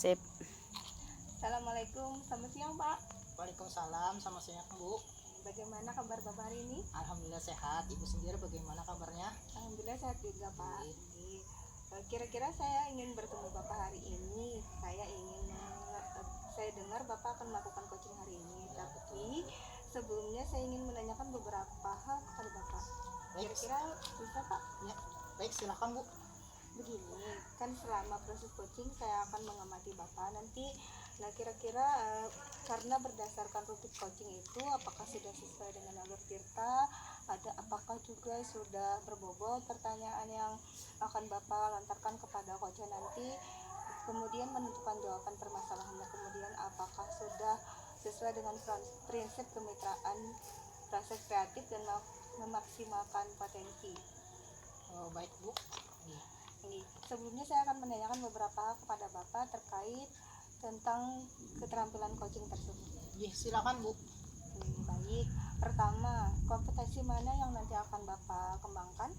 Sip. Assalamualaikum, selamat siang Pak. Waalaikumsalam, sama siang Bu. Bagaimana kabar Bapak hari ini? Alhamdulillah sehat. Ibu sendiri bagaimana kabarnya? Alhamdulillah sehat juga Pak. Kira-kira saya ingin bertemu Bapak hari ini. Saya dengar Bapak akan melakukan coaching hari ini. Tapi sebelumnya saya ingin menanyakan beberapa hal kepada Bapak. Baik. Kira-kira bisa Pak? Ya, baik silakan Bu. Begini, kan selama proses coaching saya akan mengamati Bapak nanti. Nah kira-kira karena berdasarkan rutin coaching itu apakah sudah sesuai dengan alur tirta, apakah juga sudah berbobot pertanyaan yang akan Bapak lantarkan kepada coach nanti, kemudian menentukan jawaban permasalahannya, kemudian apakah sudah sesuai dengan prinsip kemitraan, proses kreatif dan memaksimalkan potensi. Baik Bu. Sebelumnya saya akan menanyakan beberapa hal kepada Bapak terkait tentang keterampilan coaching tersebut. Ya, silakan Bu. Baik, pertama, kompetensi mana yang nanti akan Bapak kembangkan?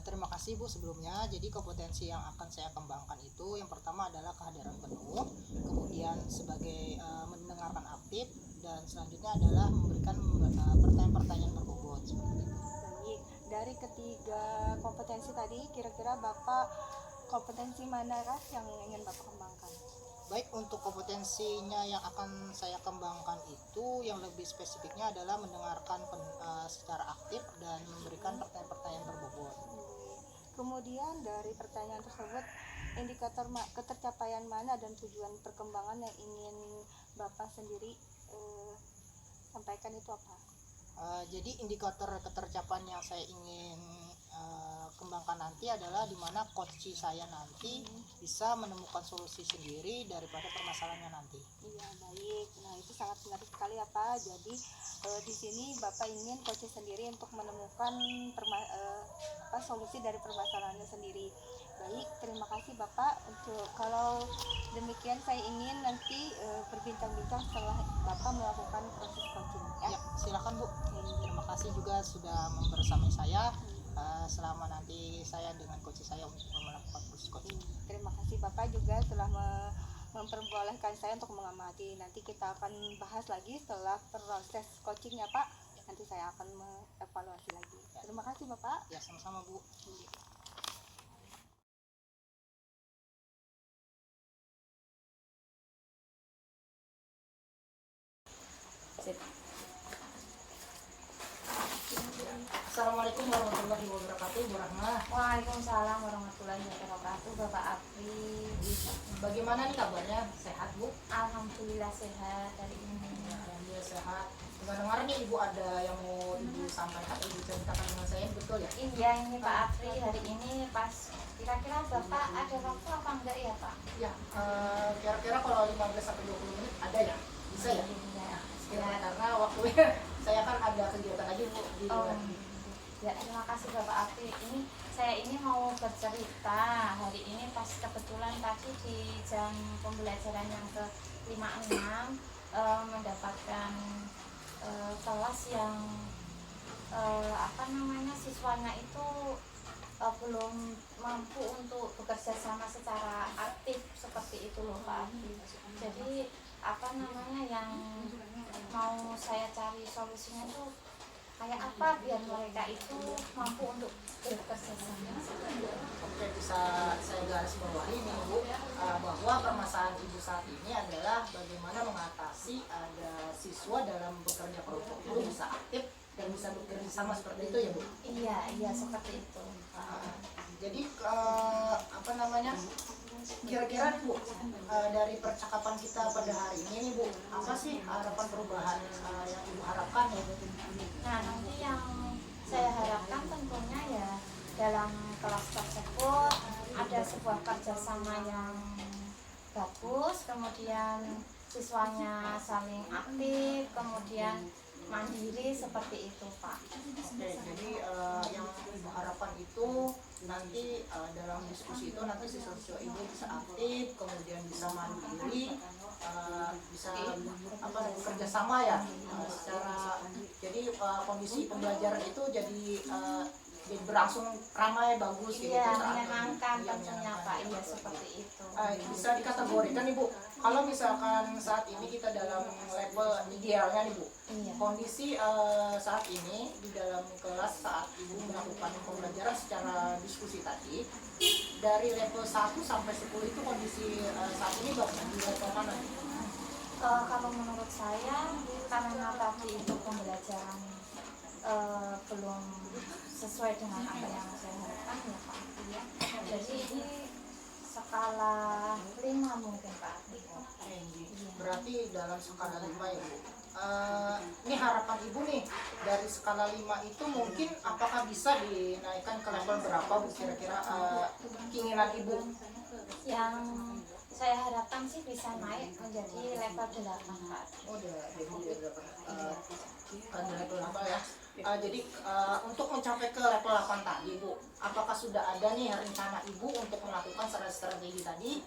Terima kasih Bu sebelumnya. Jadi kompetensi yang akan saya kembangkan itu yang pertama adalah kehadiran penuh, kemudian sebagai mendengarkan aktif, dan selanjutnya adalah memberikan pertanyaan-pertanyaan berbobot seperti itu. Baik, dari ketiga kompetensi tadi kira-kira Bapak kompetensi manakah yang ingin Bapak kembangkan? Baik, untuk kompetensinya yang akan saya kembangkan itu yang lebih spesifiknya adalah mendengarkan secara aktif dan memberikan pertanyaan-pertanyaan berbobot. Kemudian dari pertanyaan tersebut, indikator ketercapaian mana dan tujuan perkembangan yang ingin Bapak sendiri sampaikan itu apa? Jadi indikator ketercapaian yang saya ingin kembangkan nanti adalah di mana coach saya nanti bisa menemukan solusi sendiri daripada permasalahannya nanti. Iya, baik. Nah, itu sangat menarik sekali ya Pak. Jadi di sini Bapak ingin coach sendiri untuk menemukan solusi dari permasalahannya sendiri. Baik, terima kasih Bapak. Kalau demikian saya ingin nanti berbincang-bincang setelah Bapak melakukan proses coaching ya. Ya, silakan Bu. Terima kasih juga sudah membersamai saya selama nanti saya dengan coach saya untuk melakukan proses coaching. Terima kasih Bapak juga telah memperbolehkan saya untuk mengamati. Nanti kita akan bahas lagi setelah proses coachingnya Pak. Nanti saya akan mengevaluasi lagi. Ya. Terima kasih Bapak. Ya, sama-sama Bu. Sip. Assalamualaikum warahmatullahi wabarakatuh, Bu Rahma. Waalaikumsalam warahmatullahi wabarakatuh, Bapak Afri. Bagaimana nih kabarnya? Sehat Bu? Alhamdulillah sehat hari ini. Alhamdulillah sehat. Dengar-dengar nih Ibu ada yang mau Ibu sampaikan, Ibu ceritakan dengan saya, betul ya? Iya, ini Pak Afri hari ini pas kira-kira Bapak ada waktu apa enggak ya Pak? Ya, kira-kira kalau 15 sampai 20 menit ada ya? Bisa ya? Iya. Karena waktunya saya kan ada kegiatan lagi Bu di luar. Ya, terima kasih Bapak Afri. Saya mau bercerita hari ini pas kebetulan tadi di jam pembelajaran yang ke-56 mendapatkan kelas yang siswanya itu belum mampu untuk bekerja sama secara aktif seperti itu loh Pak Afri. Jadi yang mau saya cari solusinya itu kayak apa biar mereka itu mampu untuk bekerja sama. Oke, bisa saya garis bawahi nih Bu, bahwa permasalahan Ibu saat ini adalah bagaimana mengatasi ada siswa dalam bekerja kelompok itu bisa aktif dan bisa bekerja sama seperti itu ya Bu? Iya seperti itu. Jadi kira-kira nih Bu, dari percakapan kita pada hari ini nih Bu, apa sih harapan perubahan yang Ibu harapkan ya Bu? Nah, nanti yang saya harapkan tentunya ya dalam kelas tersebut ada sebuah kerjasama yang bagus, kemudian siswanya saling aktif, kemudian mandiri seperti itu Pak. Oke, jadi yang Ibu harapkan itu nanti dalam diskusi itu nanti siswa-siswa Ibu bisa aktif, kemudian bisa mandiri, bisa bekerja sama ya, secara jadi kondisi pembelajaran itu jadi jadi berlangsung ramai bagus gitu Iya, saat ini. menyenangkan Iya, tentunya menyenangkan. Pak, iya seperti itu. Bisa dikategorikan nih Bu, kalau misalkan saat ini kita dalam level idealnya nih Bu, Iya. kondisi saat ini di dalam kelas saat Ibu melakukan pembelajaran secara diskusi tadi, dari level 1 sampai 10 itu kondisi saat ini di level mana? Kalau menurut saya karena tadi itu pembelajaran belum sesuai dengan apa yang saya harapkan ya Pak Ati ya. Jadi ini skala 5 mungkin Pak Ati. Berarti dalam skala 5 ya Bu. Ini harapan Ibu nih, dari skala 5 itu mungkin apakah bisa dinaikkan ke level berapa Bu kira-kira keinginan Ibu? Yang saya harapkan sih bisa naik menjadi level 8 Pak. Oh, jadi level 8 ya. Jadi untuk mencapai ke level 8 tadi Bu, apakah sudah ada nih rencana Ibu untuk melakukan strategi tadi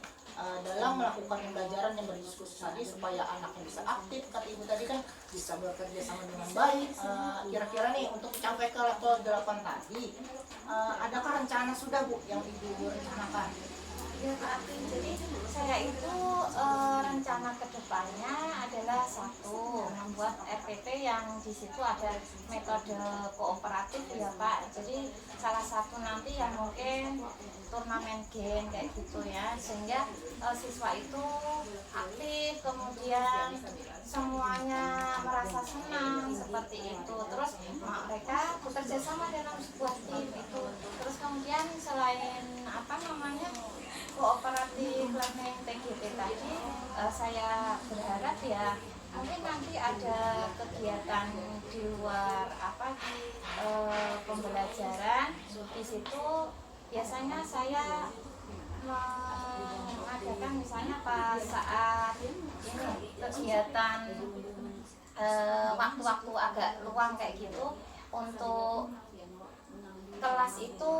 dalam melakukan pembelajaran yang berdiskusi tadi supaya anaknya bisa aktif, kata Ibu tadi kan bisa bekerja sama dengan baik. Kira-kira nih untuk mencapai ke level 8 tadi, adakah rencana sudah Bu yang Ibu rencanakan? Ya Pak Ati, jadi saya itu rencana kedepannya adalah satu, membuat RPT yang di situ ada metode kooperatif ya Pak. Jadi salah satu nanti yang mungkin turnamen game kayak gitu ya, sehingga siswa itu aktif, kemudian semuanya merasa senang seperti itu. Terus mereka bekerja sama dalam sebuah tim itu. Terus kemudian selain apa namanya kooperatif learning TGT tadi, saya berharap ya mungkin nanti ada kegiatan di luar apa di pembelajaran. Di situ biasanya saya mengadakan misalnya pas saat ini kegiatan waktu-waktu agak luang kayak gitu untuk kelas itu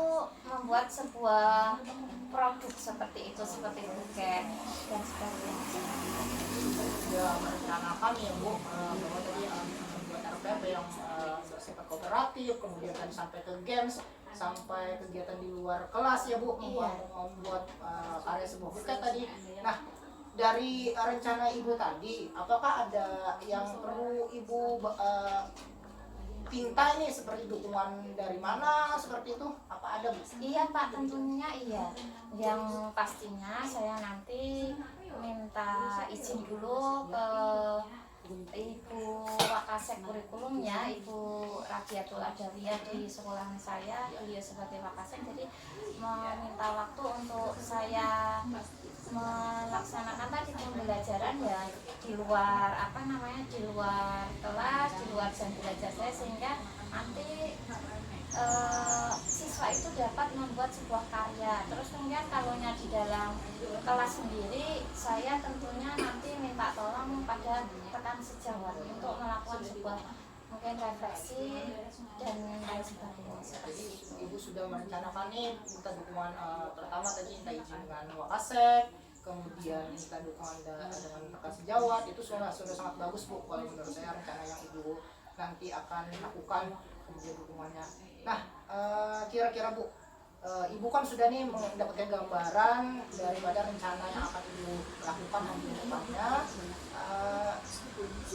membuat sebuah produk seperti itu, seperti buket dan sebagainya. Sudah merencanakan ya Bu, bahwa tadi membuat RPP yang bersifat kooperatif, kemudian tadi sampai ke games, sampai kegiatan di luar kelas ya Bu, membuat karya sebuah buket tadi. Nah, dari rencana Ibu tadi, apakah ada yang perlu Ibu pinta ini seperti dukungan dari mana seperti itu? Apa ada Bu? Iya Pak, tentunya iya. Yang pastinya saya nanti minta izin dulu ke Ibu Wakasek kurikulumnya, Ibu Radiatul Adawiyah di sekolahan saya, beliau sebagai Wakasek, jadi meminta waktu untuk saya melaksanakan tadi pembelajaran ya di luar apa namanya, di luar kelas, di luar jam belajar saya, sehingga nanti siswa itu dapat membuat sebuah karya. Terus kemudian kalaunya di dalam kelas sendiri, saya tentunya nanti minta tolong pada rekan sejawat untuk melakukan sebuah mungkin refleksi dan lain sebagainya seperti itu. Ibu sudah merencanakan nih minta dukungan pertama tadi minta izin dengan Wakasek, kemudian minta dukungan dengan rekan sejawat, itu sudah sangat bagus Bu. Kalau menurut saya rencana yang Ibu nanti akan lakukan, kemudian dukungannya. Nah, kira-kira Bu, Ibu kan sudah nih mendapatkan gambaran daripada rencana yang akan Ibu lakukan nanti ke depannya.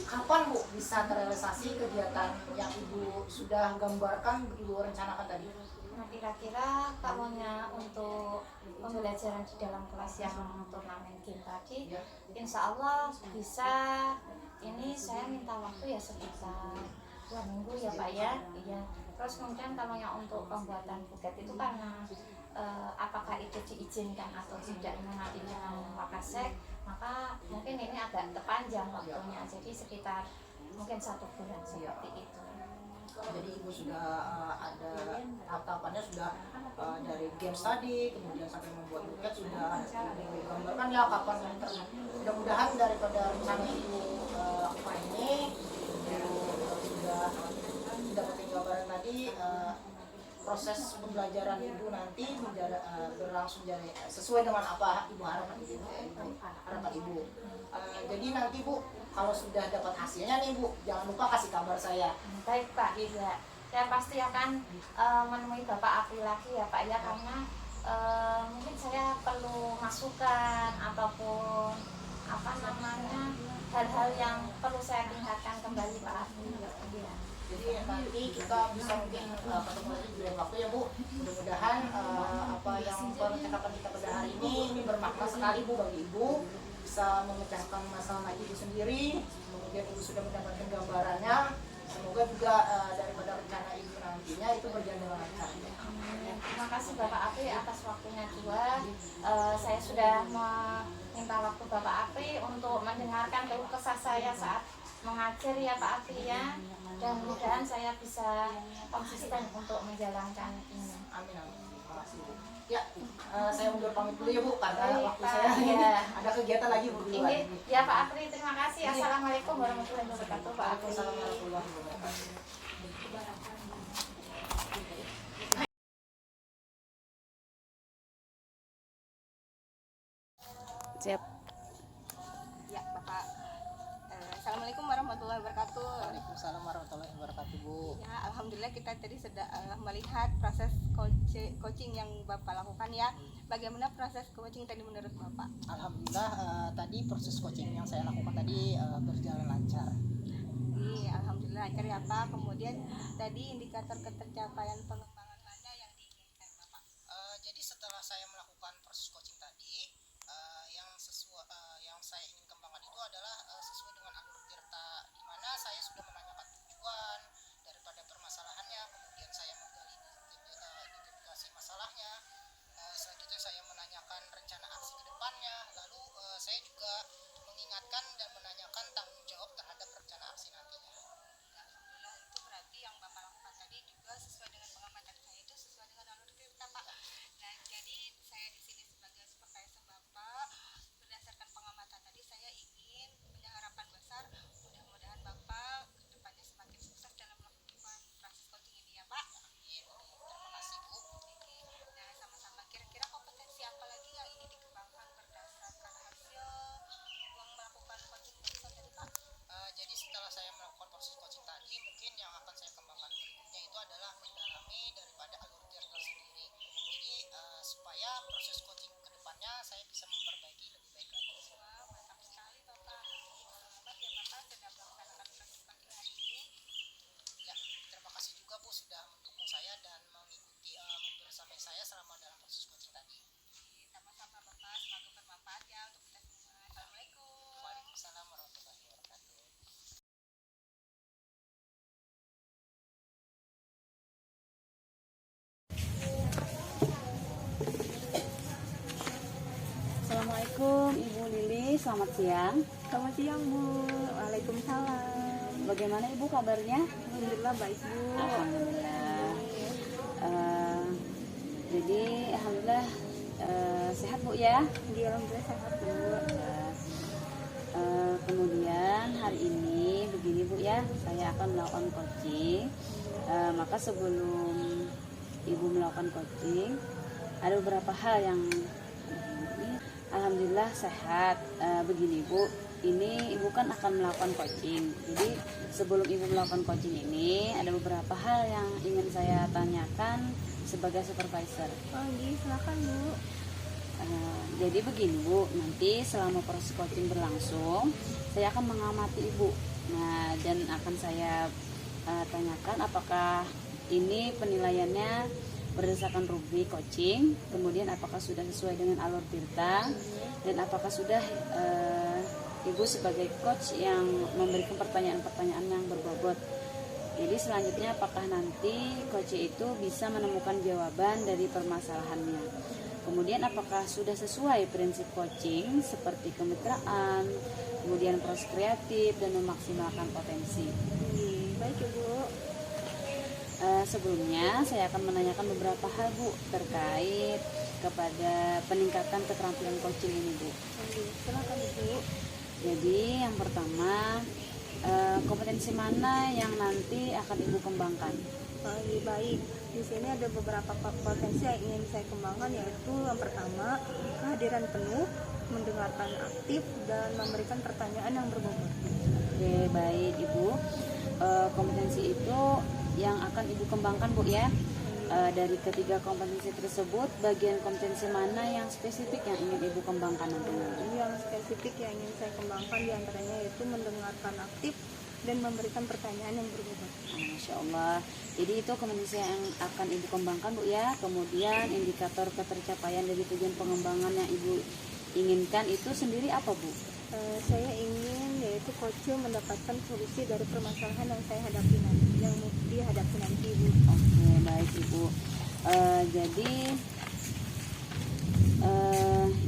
Kapan Bu bisa terrealisasi kegiatan yang Ibu sudah gambarkan, Ibu rencanakan tadi? Nah, kira-kira kalaunya untuk pembelajaran di dalam kelas yang turnamen game tadi, insya Allah bisa. Ini saya minta waktu ya sekitar 2 minggu ya Pak ya. Iya. Terus kemudian kalaunya untuk pembuatan buket itu karena apakah itu diizinkan atau tidak nanti dengan Wakasek, maka mungkin ini agak terpanjang waktunya, jadi sekitar mungkin 1 bulan seperti itu. Jadi Ibu sudah ada tahapannya, sudah dari games tadi, kemudian sampai membuat buket sudah Ibu gambarkan ya kapan yang mudah-mudahan daripada rencana Ibu lakukan ini, Ibu sudah mendapatkan gambaran tadi, proses pembelajaran Ibu nanti berlangsung sesuai dengan apa Ibu harapkan Ibu. Jadi nanti Bu, kalau sudah dapat hasilnya nih Bu, jangan lupa kasih kabar saya. Baik Pak, iya. dan pasti akan menemui Bapak Apri lagi ya Pak ya, karena mungkin saya perlu masukan ataupun apa namanya hal-hal yang perlu saya tingkatkan kembali Pak Apri ya. Jadi nanti kita bisa mungkin ketemu lagi di lain waktu ya Bu. Mudah-mudahan apa yang percakapan kita pada hari ini bermakna sekali Bu bagi Ibu, bisa memecahkan masalah Ibu sendiri. Kemudian Ibu sudah mendapatkan gambarannya. Semoga juga daripada rencana Ibu nantinya itu berjalan dengan lancar. Terima kasih Bapak Apri atas waktunya juga. Saya sudah meminta waktu Bapak Apri untuk mendengarkan keluh kesah saya saat mengajar ya Pak Apri ya. Dan mudah-mudahan saya bisa konsisten untuk menjalankan ini. Amin amin. Terima kasih Bu. Ya, saya mundur pamit dulu ya Bu karena Baik, waktu Pak. saya Ya. ada kegiatan lagi Bu di luar. Ini ya Pak Apri, terima kasih. Assalamualaikum warahmatullahi wabarakatuh Pak Apri. Assalamualaikum warahmatullahi wabarakatuh. Siap. Ya Bapak. Assalamualaikum warahmatullahi wabarakatuh. Waalaikumsalam warahmatullahi wabarakatuh Bu. Ya, alhamdulillah kita tadi sudah melihat proses coaching yang Bapak lakukan ya. Bagaimana proses coaching tadi menurut Bapak? Alhamdulillah tadi proses coaching yang saya lakukan tadi berjalan lancar. Iya, alhamdulillah lancar ya Pak. Kemudian tadi indikator ketercapaian pengembangan mana yang diinginkan Bapak? Jadi setelah saya melakukan proses coaching tadi, yang saya ingin kembangkan itu adalah sesuai dengan alur Tirta, di mana saya sudah menanyakan tujuan daripada permasalahannya, kemudian saya menggali identifikasi masalahnya, selanjutnya saya menanyakan rencana aksi ke depannya, lalu saya juga mengingatkan dan menanyakan tanggung jawab terhadap rencana aksi nantinya. Ya, alhamdulillah itu berarti yang Bapak lakukan tadi juga sesuai dengan pengamatan saya itu sesuai dengan alur Tirta Pak. Nah, jadi saya di sini sebagai supervisor Bapak, berdasarkan pengamatan tadi saya ingin punya harapan besar, mudah-mudahan Bapak kedepannya semakin sukses dalam melakukan proses coaching ini ya Pak. Terima kasih Bu. Nah, sama-sama, kira-kira kompetensi apa lagi yang ingin dikembangkan berdasarkan hasil uang melakukan coaching barusan tadi Pak? Jadi setelah saya melakukan proses coaching tadi, mungkin yang akan saya kembangkan berikutnya itu adalah mendalami daripada alur Tirta sendiri. Jadi supaya proses coaching ke depannya saya bisa memperbaiki lebih baik lagi. Wah, mantap sekali Bapak. Selamat ya Bapak sudah melaksanakan proses coaching hari ini. Ya, terima kasih juga Bu sudah mendukung saya dan mengikuti bersama saya selama dalam proses coaching tadi. Sama-sama Bapak, semoga bermanfaat ya untuk kita semua. Assalamualaikum. Waalaikumsalam warahmatullahi wabarakatuh. Assalamualaikum Ibu Lili, selamat siang. Selamat siang Bu. Waalaikumsalam. Bagaimana Ibu kabarnya? Alhamdulillah baik Bu. Alhamdulillah. Jadi alhamdulillah sehat Bu ya. Alhamdulillah sehat Bu. Kemudian hari ini begini Bu ya, saya akan melakukan coaching. Maka sebelum Ibu melakukan coaching, ada beberapa hal yang alhamdulillah sehat. Begini Bu, ini Ibu kan akan melakukan coaching. Jadi sebelum Ibu melakukan coaching ini ada beberapa hal yang ingin saya tanyakan sebagai supervisor. Oh iya, silakan Bu. Jadi begini Bu, nanti selama proses coaching berlangsung, saya akan mengamati Ibu. Nah, dan akan saya tanyakan apakah ini penilaiannya berdasarkan rubrik coaching, kemudian apakah sudah sesuai dengan alur Tirta, dan apakah sudah Ibu sebagai coach yang memberikan pertanyaan-pertanyaan yang berbobot. Jadi selanjutnya apakah nanti coach itu bisa menemukan jawaban dari permasalahannya. Kemudian apakah sudah sesuai prinsip coaching seperti kemitraan, kemudian proses kreatif dan memaksimalkan potensi. Baik ya Bu. Sebelumnya saya akan menanyakan beberapa hal Bu terkait kepada peningkatan keterampilan coaching ini Bu. Silakan Bu. Jadi yang pertama, kompetensi mana yang nanti akan Ibu kembangkan? Baik. Di sini ada beberapa potensi yang ingin saya kembangkan, yaitu yang pertama kehadiran penuh, mendengarkan aktif dan memberikan pertanyaan yang berbobot. Oke, baik Ibu. Kompetensi itu yang akan Ibu kembangkan Bu ya. Dari ketiga kompetensi tersebut, bagian kompetensi mana yang spesifik yang ingin Ibu kembangkan nantinya? Yang spesifik yang ingin saya kembangkan diantaranya yaitu mendengarkan aktif dan memberikan pertanyaan yang berbobot. Masya Allah. Jadi itu kompetensi yang akan Ibu kembangkan Bu ya. Kemudian indikator ketercapaian dari tujuan pengembangan yang Ibu inginkan itu sendiri apa Bu? Saya ingin yaitu coach mendapatkan solusi dari permasalahan yang saya hadapi nanti, yang dihadapi nanti Bu. Oke, baik Ibu. Jadi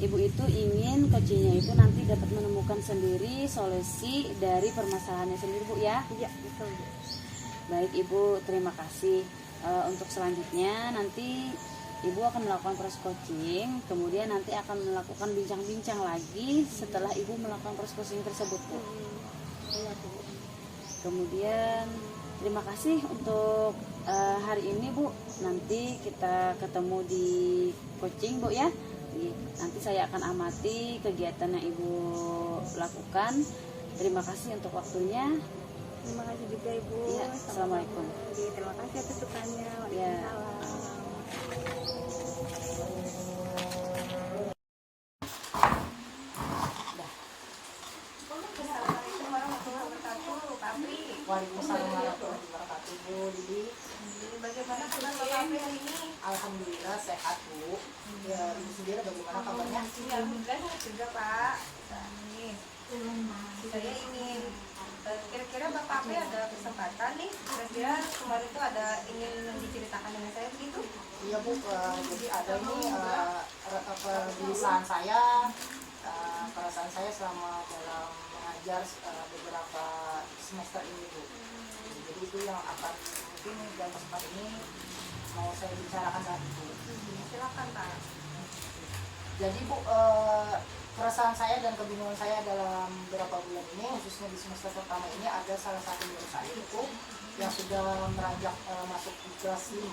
Ibu itu ingin coachingnya itu nanti dapat menemukan sendiri solusi dari permasalahannya sendiri Bu ya. Iya, betul Bu. Baik Ibu, terima kasih. Untuk selanjutnya nanti Ibu akan melakukan proses coaching, kemudian nanti akan melakukan bincang-bincang lagi setelah Ibu melakukan proses coaching tersebut Bu. Iya Bu. Kemudian terima kasih untuk hari ini Bu. Nanti kita ketemu di coaching Bu ya. Nanti saya akan amati kegiatan yang Ibu lakukan. Terima kasih untuk waktunya. Terima kasih juga Ibu. Iya, assalamualaikum. Terima kasih atas sukannya. Ya. Waalaikumsalam. Assalamualaikum warahmatullahi wabarakatuh, Pak Apri. Waalaikumsalam warahmatullahi wabarakatuh, Bu Didi. Bagaimana kabar Bapak Apri hari ini? Alhamdulillah sehat, Bu. Ya, Ibu sendiri bagaimana kabarnya? Ya, alhamdulillah sehat juga Pak. Nih, saya ingin kira-kira Bapak Apri ada kesempatan nih. Kira-kira kemarin itu ada ingin diceritakan dengan saya begitu? Iya Bu, jadi ada ini kegelisahan saya, perasaan saya selama dalam mengajar beberapa semester ini Bu. Jadi itu yang akan mungkin dalam kesempatan ini mau saya bicarakan saat itu. Silakan Pak. Jadi Bu, perasaan saya dan kebingungan saya dalam beberapa bulan ini, khususnya di semester pertama ini, ada salah satu murid saya itu yang sudah beranjak masuk di kelas 5,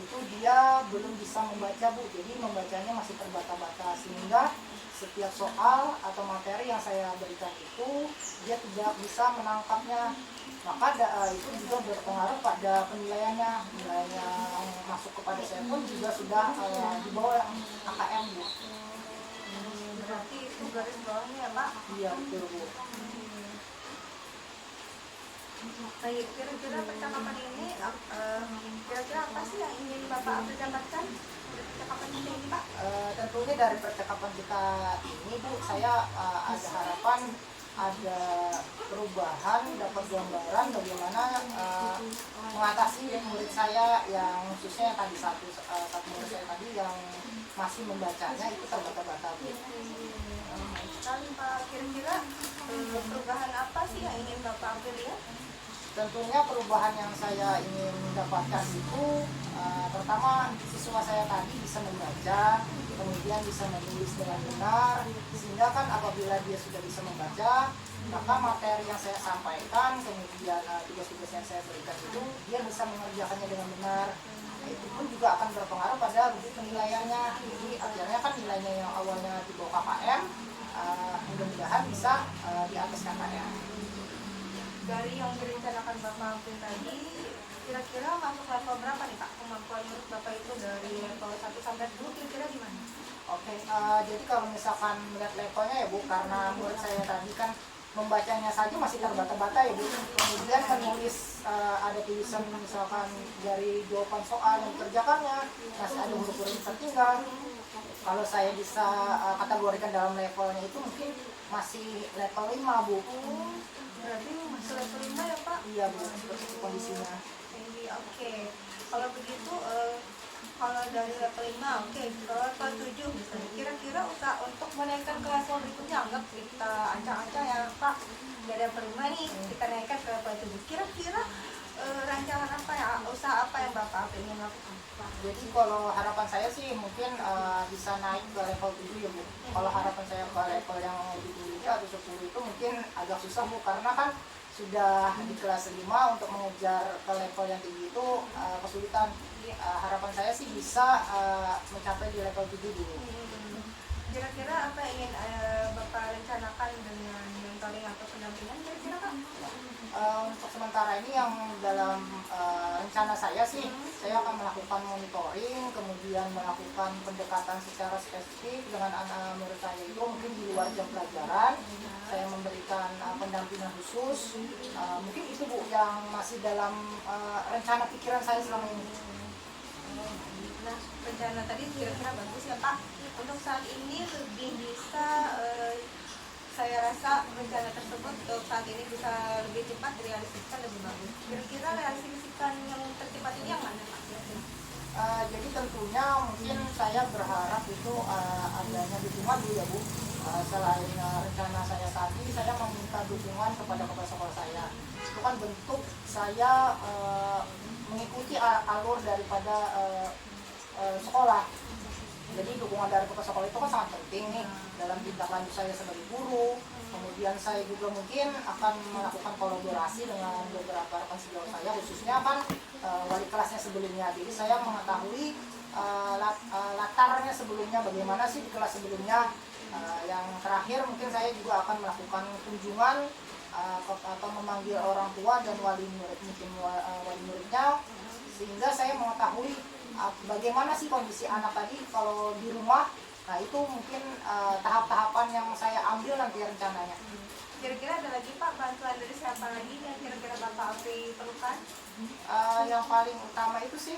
itu dia belum bisa membaca Bu. Jadi membacanya masih terbata-bata, sehingga setiap soal atau materi yang saya berikan itu dia tidak bisa menangkapnya. Maka itu juga berpengaruh pada penilaiannya. Nilainya yang masuk kepada saya pun juga sudah di bawah KKM Bu. Berarti itu garis bawahnya ya Pak? Iya betul Bu. Baik, kira-kira percakapan ini kira-kira apa sih yang ingin Bapak Apri dapatkan dari percakapan kita ini Pak? Tentunya dari percakapan kita ini Bu, saya ada harapan ada perubahan, dapat gambaran bagaimana mengatasi murid saya yang khususnya yang tadi satu murid saya tadi yang masih membacanya itu terbata-bata Bu. Sekali Pak, kira-kira perubahan apa sih yang ingin Bapak Apri lihat? Tentunya perubahan yang saya ingin dapatkan itu pertama siswa saya tadi bisa membaca, kemudian bisa menulis dengan benar, sehingga kan apabila dia sudah bisa membaca, maka materi yang saya sampaikan, kemudian tugas-tugas yang saya berikan itu dia bisa mengerjakannya dengan benar. Nah, itu pun juga akan berpengaruh pada rujuk penilaiannya. Jadi akhirnya kan nilainya yang awalnya di bawah KKM, mudah-mudahan bisa di atas KKM. Dari yang direncanakan Bapak Apri tadi, kira-kira masuk level berapa nih Pak? Kemampuan menurut Bapak itu dari level 1 sampai 10 kira-kira gimana? Oke, jadi kalau misalkan melihat levelnya ya Bu, karena murid saya tadi kan membacanya saja masih terbata-bata ya Bu. Kemudian menulis ada tulisan misalkan dari jawaban soal yang dikerjakannya, masih ada huruf-huruf yang tertinggal. Kalau saya bisa kategorikan dalam levelnya itu mungkin masih level 5 Bu. Berarti masih level 5 ya Pak? Iya Bu, seperti itu kondisinya. Oke. Kalau begitu, kalau dari level 5, oke. Kalau level 7 misalnya, kira-kira untuk menaikkan ke level berikutnya, anggap kita ancang-ancang ya Pak, dari level 5 nih, kita naikkan ke level 7. Kira-kira rancangan apa ya, usaha apa yang Bapak ingin lakukan? Jadi kalau harapan saya sih mungkin bisa naik ke level 7 ya Bu. Kalau harapan saya ke level yang lebih tinggi atau 10 itu mungkin agak susah Bu, karena kan sudah di kelas 5 untuk mengejar ke level yang tinggi itu kesulitan. Harapan saya sih bisa mencapai di level 7 dulu. Kira-kira apa yang ingin Bapak rencanakan dengan mentoring atau pendampingan kira-kira Pak? untuk sementara ini yang dalam rencana saya sih, saya akan melakukan monitoring, kemudian melakukan pendekatan secara spesifik dengan anak murid saya itu mungkin di luar jam pelajaran. Saya memberikan pendampingan khusus. Mungkin itu Bu yang masih dalam rencana pikiran saya selama ini. Nah, rencana tadi kira-kira bagus ya Pak. Untuk saat ini lebih bisa saya rasa rencana tersebut untuk saat ini bisa lebih cepat direalisasikan, lebih bagus. Kira-kira realisasikan yang tercepat ini yang mana Pak? Jadi tentunya mungkin saya berharap itu adanya dukungan dulu ya Bu. Selain rencana saya tadi, saya meminta dukungan kepada kepala sekolah saya. Itu kan bentuk saya mengikuti alur daripada sekolah. Jadi dukungan dari kepala sekolah itu kan sangat penting nih dalam tindak lanjut saya sebagai guru. Kemudian saya juga mungkin akan melakukan kolaborasi dengan beberapa rekan sejauh saya, khususnya kan wali kelasnya sebelumnya. Jadi saya mengetahui latarnya sebelumnya, bagaimana sih di kelas sebelumnya. Yang terakhir mungkin saya juga akan melakukan kunjungan atau memanggil orang tua dan wali murid, mungkin wali muridnya, sehingga saya mengetahui bagaimana sih kondisi anak tadi kalau di rumah. Nah itu mungkin tahap-tahapan yang saya ambil nanti rencananya. Kira-kira ada lagi Pak bantuan dari siapa lagi yang kira-kira Bapak Afi perlukan? Yang paling utama itu sih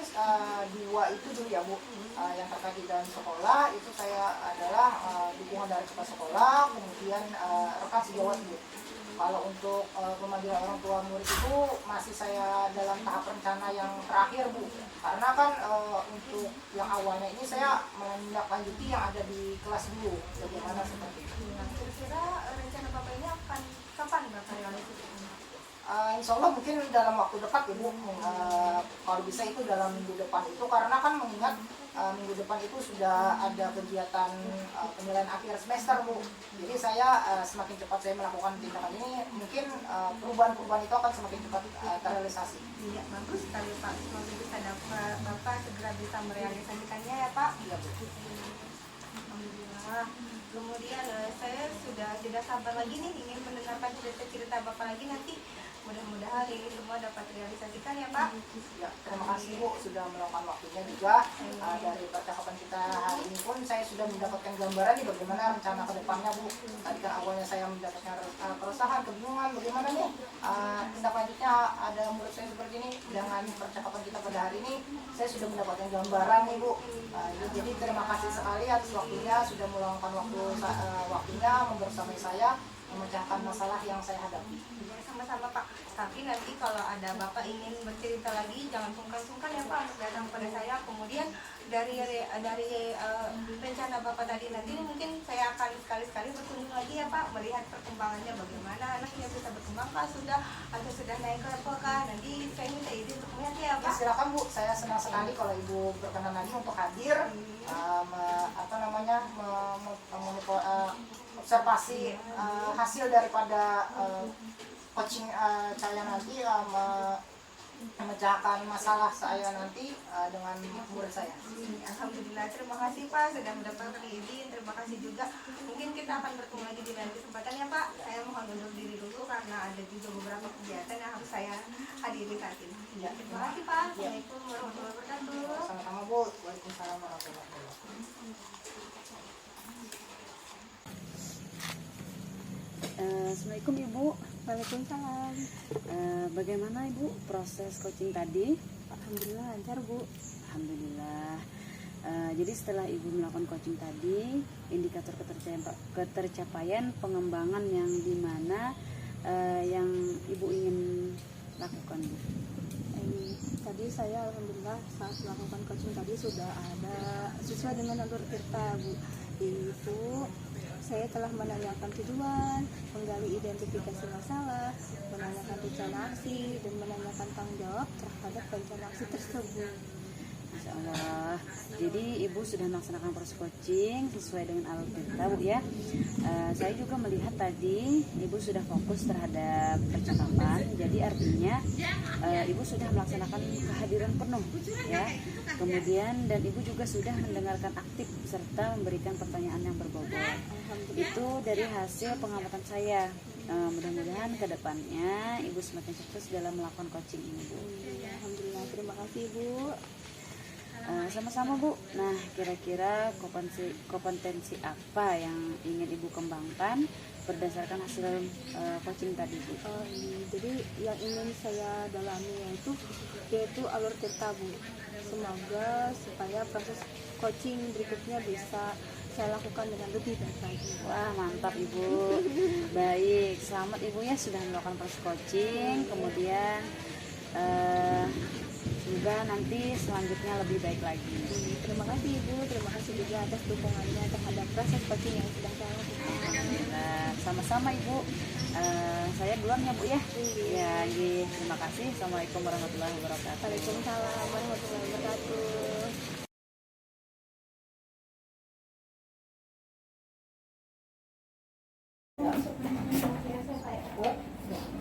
dua itu dulu ya Bu. Yang terkait di dalam sekolah itu saya adalah dukungan dari kepala sekolah, kemudian rekan sejawat Bu. Kalau untuk pemanggilan orang tua murid itu masih saya dalam tahap rencana yang terakhir Bu. Karena kan untuk yang awalnya ini saya menindaklanjuti yang ada di kelas dulu, bagaimana seperti itu. Nah, kira-kira rencana Bapak ini akan kapan Bapak realisasikan? Insya Allah mungkin dalam waktu dekat ya Bu. Kalau bisa itu dalam minggu depan itu, karena kan mengingat minggu depan itu sudah ada kegiatan penilaian akhir semester Bu. Jadi saya semakin cepat saya melakukan tindakan ini, mungkin perubahan-perubahan itu akan semakin cepat terrealisasi. Iya, bagus sekali Pak. Semoga bisa dapat Bapak segera bisa merealisasikannya ya Pak. Iya Bu. Alhamdulillah. Kemudian saya sudah tidak sabar lagi nih ingin mendengarkan cerita-cerita Bapak lagi nanti. Mudah-mudahan ini semua dapat realisasikan ya Pak. Ya, terima kasih Bu sudah meluangkan waktunya juga. Dari percakapan kita hari ini pun saya sudah mendapatkan gambaran nih bagaimana rencana ke depannya Bu. Tadi kan awalnya saya mendapatkan keresahan, kebingungan bagaimana nih tindak lanjutnya ada murid saya seperti ini. Dengan percakapan kita pada hari ini saya sudah mendapatkan gambaran nih Bu. Jadi terima kasih sekali atas waktunya, sudah meluangkan waktunya membersamai saya memecahkan masalah yang saya hadapi. Sama-sama Pak. Tapi nanti kalau ada Bapak ingin bercerita lagi jangan sungkan-sungkan ya Pak untuk datang kepada saya. Kemudian dari rencana Bapak tadi nanti mungkin saya akan sekali-sekali berkunjung lagi ya Pak, melihat perkembangannya bagaimana anaknya bisa berkembang kah sudah atau sudah naik ke level kah. Nanti saya minta izin untuk melihat ya Pak. Silakan Bu, saya senang sekali kalau Ibu berkenan lagi untuk hadir observasi hasil daripada coaching saya nanti, memecahkan masalah saya nanti dengan murid saya. Alhamdulillah, terima kasih Pak sudah mendapatkan izin. Terima kasih juga. Mungkin kita akan bertemu lagi di lain kesempatan ya Pak. Saya mohon undur diri dulu karena ada juga beberapa kegiatan yang harus saya hadiri saat ini. Ya. Terima kasih Pak. Assalamualaikum warahmatullahi wabarakatuh. Sama-sama Bu. Waalaikumsalam warahmatullahi wabarakatuh. Assalamualaikum Ibu. Waalaikumsalam. Bagaimana Ibu proses coaching tadi? Alhamdulillah lancar Bu. Alhamdulillah. Jadi setelah Ibu melakukan coaching tadi, indikator ketercapaian pengembangan yang dimana yang Ibu ingin lakukan Bu? Tadi saya alhamdulillah saat melakukan coaching tadi sudah ada sesuai dengan alur tirta Bu. Itu saya telah menanyakan tujuan, menggali identifikasi masalah, menanyakan rencana aksi, dan menanyakan tanggung jawab terhadap rencana aksi tersebut. Masya Allah. Jadi Ibu sudah melaksanakan proses coaching sesuai dengan alur tirta Bu ya. Saya juga melihat tadi Ibu sudah fokus terhadap percakapan. Jadi artinya Ibu sudah melaksanakan kehadiran penuh ya. Kemudian dan Ibu juga sudah mendengarkan aktif serta memberikan pertanyaan yang berbobot. Itu dari hasil pengamatan saya. mudah-mudahan kedepannya Ibu semakin sukses dalam melakukan coaching ini, Bu. Alhamdulillah, terima kasih Bu. Sama-sama, Bu. Nah, kira-kira kompetensi apa yang ingin Ibu kembangkan berdasarkan hasil coaching tadi, Bu? Jadi yang ingin saya dalami yaitu alur tirta, Bu. Semoga supaya proses coaching berikutnya bisa saya lakukan dengan lebih baik lagi. Wah, mantap Ibu. Baik, selamat Ibu ya sudah melakukan proses coaching. Kemudian semoga nanti selanjutnya lebih baik lagi. Terima kasih Ibu, terima kasih juga atas dukungannya terhadap proses coaching yang sedang saya lakukan. Alhamdulillah. Sama-sama Ibu. Saya duluan ya Bu ya. Ya, nggih. Terima kasih. Assalamualaikum warahmatullahi wabarakatuh. Waalaikumsalam warahmatullahi wabarakatuh.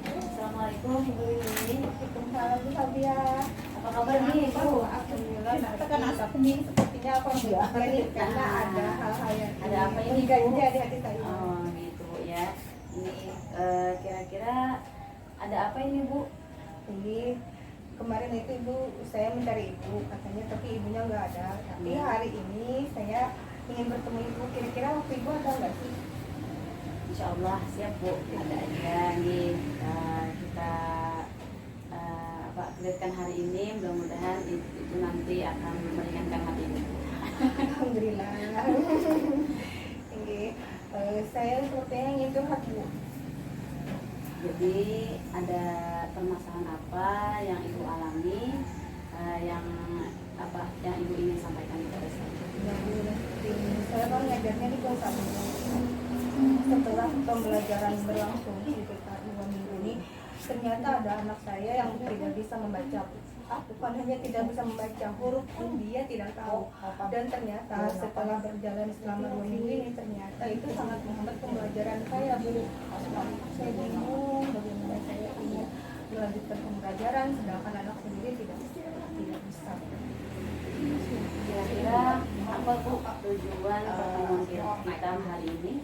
Assalamualaikum Ibu Lili. Waalaikumsalam Bu Sabia. Apa kabar nih Ibu? Alhamdulillah, tekan asap ini sepertinya apa ya? Karena ada hal-hal yang Ada apa ini, Bu? ganjil di hati saya. Oh gitu Bu ya. Ini kira-kira ada apa ini Bu? Jadi kemarin itu Ibu, saya mencari Ibu katanya, tapi ibunya nggak ada. Tapi hari ini saya ingin bertemu Ibu. Kira-kira waktu Ibu ada nggak sih? Insya Allah siap Bu. Ada aja nih kita clearkan hari ini. Mudah-mudahan itu nanti akan meringankan hati ini. Alhamdulillah. Ini saya sepertinya ingin curhat Bu. Jadi ada permasalahan apa yang Ibu alami, yang Ibu ingin sampaikan kepada saya? Jadi saya kan ngajarnya di kelas 1. Setelah pembelajaran berlangsung sekitar 2 minggu ini, ternyata ada anak saya yang tidak bisa membaca. Bukan hanya tidak bisa membaca, huruf pun dia tidak tahu. Dan ternyata setelah berjalan selama 2 minggu ini, ternyata itu sangat menghambat pembelajaran saya, Bu. Saya bingung bagaimana saya ingin melanjutkan pembelajaran, sedangkan anak sendiri tidak bisa. Kira-kira apa Bu tujuan pertemuan kita hari ini?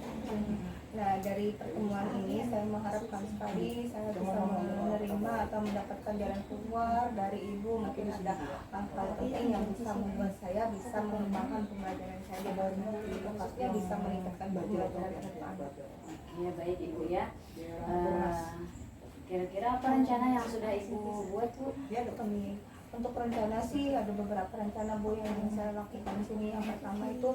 Nah, dari pertemuan ini saya mengharapkan sekali saya bisa menerima atau mendapatkan jalan keluar dari Ibu. Mungkin ada hal penting yang bisa membuat saya bisa mengembangkan pembelajaran saya di dalam negeri, tepatnya bisa meningkatkan pembelajaran ke depan. Ya baik Ibu ya. Kira-kira apa rencana yang sudah Ibu buat Bu? Untuk rencana sih ada beberapa rencana Bu yang ingin saya lakukan di sini. Yang pertama itu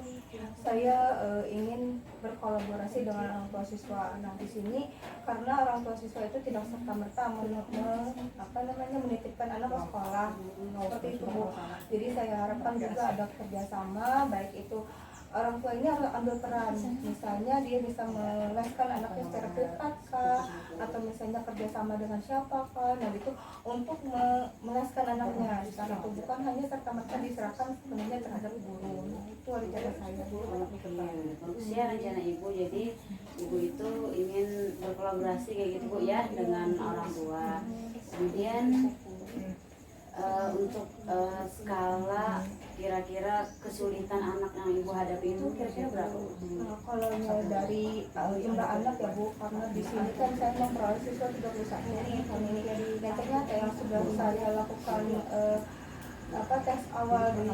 saya ingin berkolaborasi dengan orang tua siswa. Nah di sini karena orang tua siswa itu tidak serta merta menitipkan anak ke sekolah seperti itu Bu. Jadi saya harapkan juga ada kerjasama, baik itu orang tua ini harus ambil peran, misalnya dia bisa meleskan anaknya secara privat kah, atau misalnya kerjasama dengan siapa kah, nah itu untuk meleskan anaknya di sana tuh, bukan hanya serta merta diserahkan sepenuhnya terhadap guru. Nah, itu rencana saya Bu. Bagus ya rencana Ibu. Jadi Ibu itu ingin berkolaborasi kayak gitu Bu ya dengan orang tua. Kemudian untuk skala kira-kira kesulitan anak yang Ibu hadapi itu kira-kira berapa? Kalau dari jumlah anak ya Bu, karena di sini kan saya memperoleh siswa 31 nih kali ini. Dan ternyata yang sudah saya lakukan tes awal di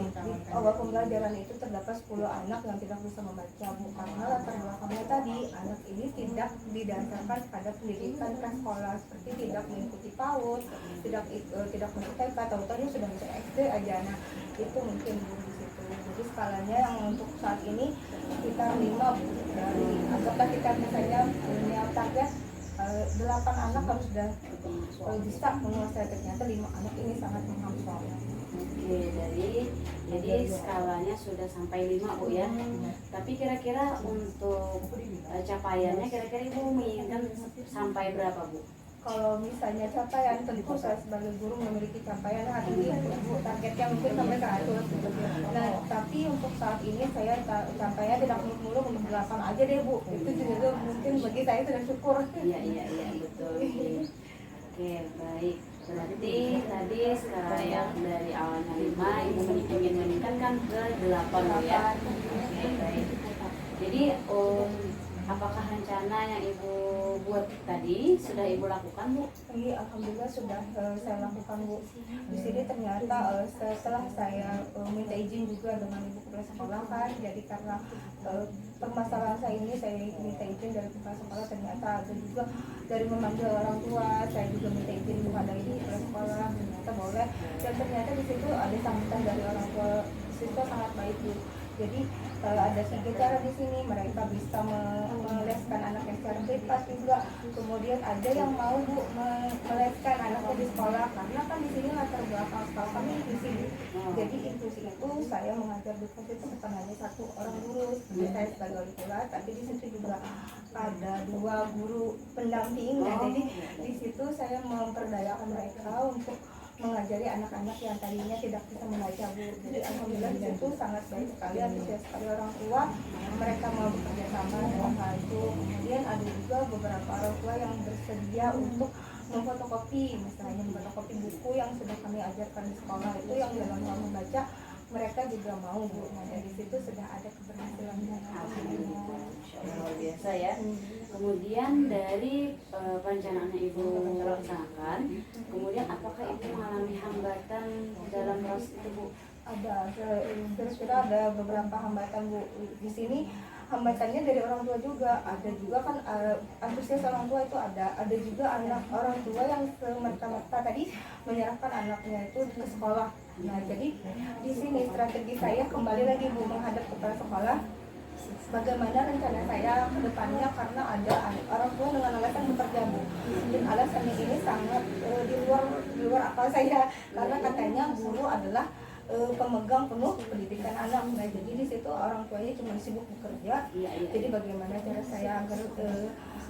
awal pembelajaran itu terdapat 10 anak yang tidak bisa membaca Bu, karena latar belakangnya tadi anak ini tidak didasarkan pada pendidikan prasekolah, seperti tidak mengikuti PAUD, tidak masuk TK, tahu-tahu sudah bisa SD aja. Nah itu mungkin Bu di situ. Jadi skalanya yang untuk saat ini sekitar 5 Bu, dari anggaplah kita misalnya punya target 8 anak harus sudah bisa menguasai, ternyata 5 anak ini sangat menghafal. Oke, jadi skalanya sudah sampai 5 Bu ya. Tapi kira-kira untuk capaiannya kira-kira Ibu menginginkan sampai berapa Bu? Kalau misalnya capaian, tentu saya sebagai guru memiliki capaian hari ini Bu, targetnya mungkin sampai 100. Nah, tapi untuk saat ini saya capaiannya tidak muluk-muluk untuk 8 aja deh Bu. Itu juga mungkin bagi saya sudah syukur. Iya betul. Oke, baik. Berarti tadi skala yang dari awalnya 5 Ibu ingin meningkatkan ke 8 Bu ya. Oke, baik. Jadi apakah rencana yang ibu buat tadi sudah ibu lakukan, Bu? Iya, alhamdulillah sudah saya lakukan, Bu. Di sini ternyata setelah saya minta izin juga dengan ibu kepala sekolah kan, jadi karena permasalahan saya ini saya minta izin dari kepala sekolah, ternyata ada juga dari memanggil orang tua, saya juga minta izin kepada ibu kepala sekolah, ternyata boleh. Dan ternyata di situ ada sambutan dari orang tua siswa sangat baik, Bu. Jadi ada 3 cara di sini, mereka bisa meleskan anaknya secara privat juga. Kemudian ada yang mau, Bu, meleskan anaknya di sekolah, karena kan di sini latar belakang sekolah kami di sini. Jadi inklusi itu saya mengajar di kelas itu bukan hanya 1 orang guru seperti saya sebagai wali kelas, tapi di situ juga ada 2 guru pendamping. Nah, jadi di situ saya memperdayakan mereka untuk mengajari anak-anak yang tadinya tidak bisa membaca, Bu. Jadi alhamdulillah di situ sangat baik sekali, antusias sekali orang tua, mereka mau bekerja sama dalam hal itu. Kemudian ada juga beberapa orang tua yang bersedia untuk memfotokopi, misalnya memfotokopi buku yang sudah kami ajarkan di sekolah itu yang dalam hal membaca, mereka juga mau, Bu. Nah, dari situ sudah ada keberhasilannya. Luar biasa ya. Kemudian dari perencanaan yang ibu laksanakan, kemudian apakah ibu mengalami hambatan dalam proses itu, Bu? Ada, kira-kira ada beberapa hambatan, Bu. Di sini hambatannya dari orang tua juga, ada juga kan antusias orang tua itu ada juga anak orang tua yang semerta-merta tadi menyerahkan anaknya itu ke sekolah. Nah, jadi di sini strategi saya kembali lagi, Bu, menghadap kepala sekolah. Bagaimana rencana saya ke depannya, karena ada orang tua dengan alasan bekerja, Bu. Dan alasannya ini sangat di luar akal saya, karena katanya guru adalah pemegang penuh pendidikan anak. Nah, jadi di situ orang tuanya cuma sibuk bekerja. Jadi bagaimana cara saya agar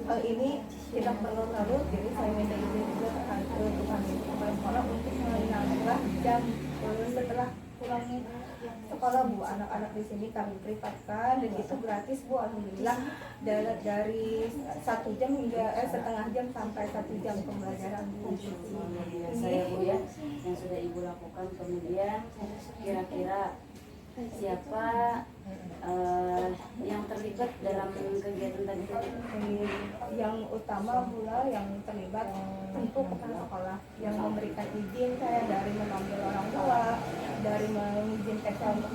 hal ini tidak berlarut-larut? Jadi saya minta izin juga terhadap kepala sekolah untuk menambah jam setelah pulang sekolah, Bu. Anak-anak di sini kami privatkan dan itu gratis, Bu. Alhamdulillah dari 1 jam hingga setengah jam sampai 1 jam pembelajaran, Bu. Saya, Bu, ya, yang sudah ibu lakukan. Kemudian kira-kira siapa yang terlibat dalam kegiatan tadi? Yang utama pula yang terlibat tentu kepala sekolah yang memberikan izin saya, dari memanggil orang tua, dari mengizinkan saya untuk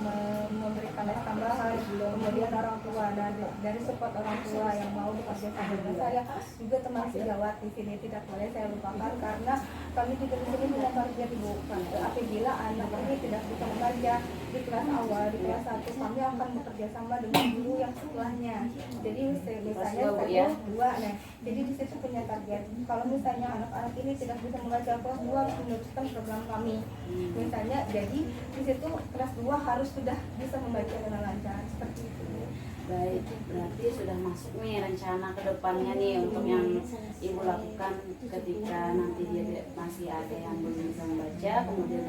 memberikan les tambahan, kemudian orang tua, dan dari support orang tua yang mau bekerja sama dengan saya, juga teman sejawat di sini tidak boleh saya lupakan, karena kami juga di sini punya target, Bu. Apabila anak ini tidak bisa membaca di kelas awal, di kelas 1, kami akan bekerja sama dengan guru yang setelahnya. Jadi misalnya saya 2, nah jadi di situ punya target. Kalau misalnya anak-anak ini tidak bisa membaca kelas 2, harus meneruskan program kami. Misalnya jadi di situ kelas 2 harus sudah bisa membaca dengan lancar, seperti itu. Baik, berarti sudah masuk nih rencana ke depannya nih untuk yang ibu lakukan ketika nanti dia masih ada yang belum bisa membaca, kemudian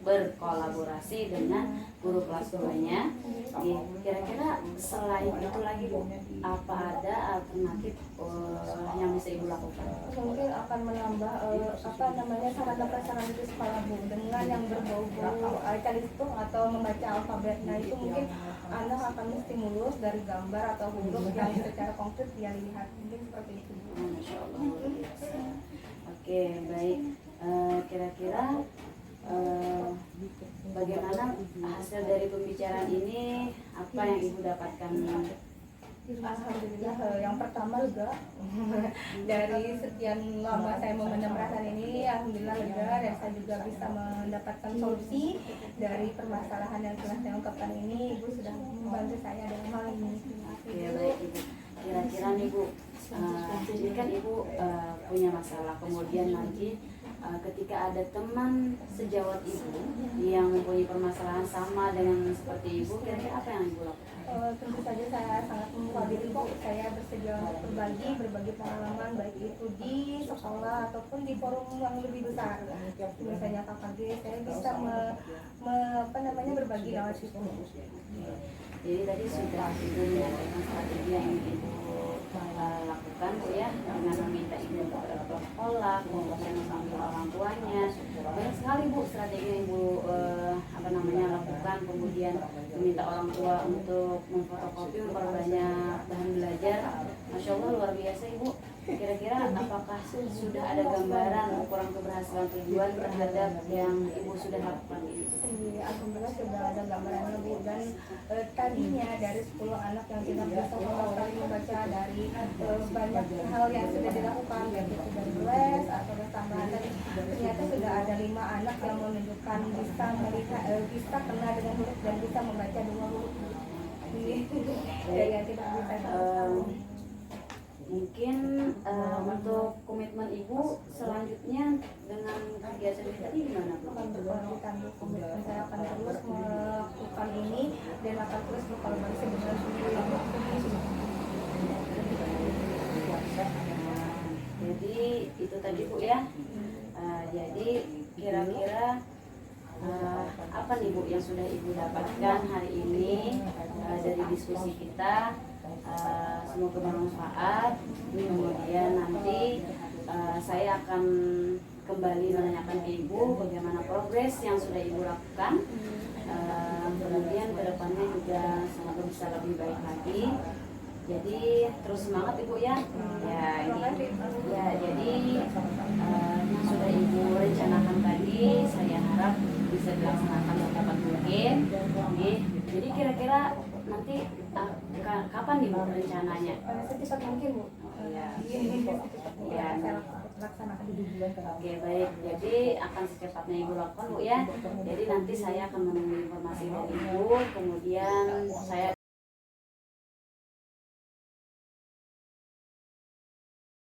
berkolaborasi dengan guru kelas 2-nya. Kira-kira selain itu lagi, Bu, apa ada alternatif yang bisa ibu lakukan? Mungkin akan menambah sarana prasarana di sekolah, Bu, dengan yang berbau-bau calistung atau membaca alfabet. Nah, itu mungkin anak akan stimulus dari gambar atau huruf yang secara konkret dia lihat, mungkin seperti itu. Masya Allah, luar biasa. Oke, baik. Kira-kira bagaimana hasil dari pembicaraan ini? Apa yang ibu dapatkan? Alhamdulillah, yang pertama lega dari sekian lama saya memendam perasaan ini, alhamdulillah lega, dan saya juga bisa mendapatkan solusi dari permasalahan yang telah saya ungkapkan ini. Ibu sudah membantu saya dalam hal ini. Ya, baik, Ibu. Kira-kira nih, Bu, ini kan ibu punya masalah, kemudian nanti ketika ada teman sejawat ibu yang mempunyai permasalahan sama dengan seperti ibu, kira-kira apa yang ibu lakukan? Tentu saja saya sangat membuka diri, kok. Saya bersedia untuk berbagi pengalaman, baik itu di sekolah ataupun di forum yang lebih besar. Misalnya KKG, saya bisa berbagi lewat situ. Jadi tadi sudah ibu menyampaikan strategi yang ingin ibu lakukan, Bu, ya, dengan meminta ibu ke sekolah, kemudian memanggil orang tuanya. Banyak sekali, Bu, strategi yang ibu lakukan, kemudian meminta orang tua untuk memfotokopi, memperbanyak bahan belajar Masya Allah luar biasa Ibu. Kira-kira apakah sudah ada gambaran ukuran keberhasilan tujuan terhadap yang Ibu sudah lakukan ini? Alhamdulillah sudah ada gambarannya Bu, dan tadinya dari 10 anak yang tidak bisa menguasai membaca dari banyak hal yang sudah dilakukan, baik itu dari les atau dari tambahan tadi, ternyata sudah ada 5 anak yang menunjukkan bisa melihat, bisa kenal dengan huruf dan bisa membaca 2 huruf. Yang tidak bisa. Mungkin untuk komitmen Ibu selanjutnya dengan kegiatan ini tadi gimana Bu? Akan berkelanjutan Bu, komitmen saya akan terus melakukan ini dan akan terus berkolaborasi dengan seluruh Jadi itu tadi Bu ya. Jadi kira-kira apa nih Bu yang sudah Ibu dapatkan hari ini dari diskusi kita? Semoga bermanfaat. Kemudian nanti saya akan kembali menanyakan ke Ibu bagaimana progres yang sudah Ibu lakukan. Kemudian kedepannya juga semoga bisa lebih baik lagi. Jadi terus semangat Ibu ya. Jadi yang sudah Ibu rencanakan tadi saya harap bisa dilaksanakan secepat mungkin. Jadi kira-kira nanti kapan nih Bu rencananya? secepat mungkin Bu. Ya. Laksanakan. Oke baik, jadi akan secepatnya Ibu lakukan Bu ya. Jadi nanti saya akan menunggu informasi dari Ibu, kemudian saya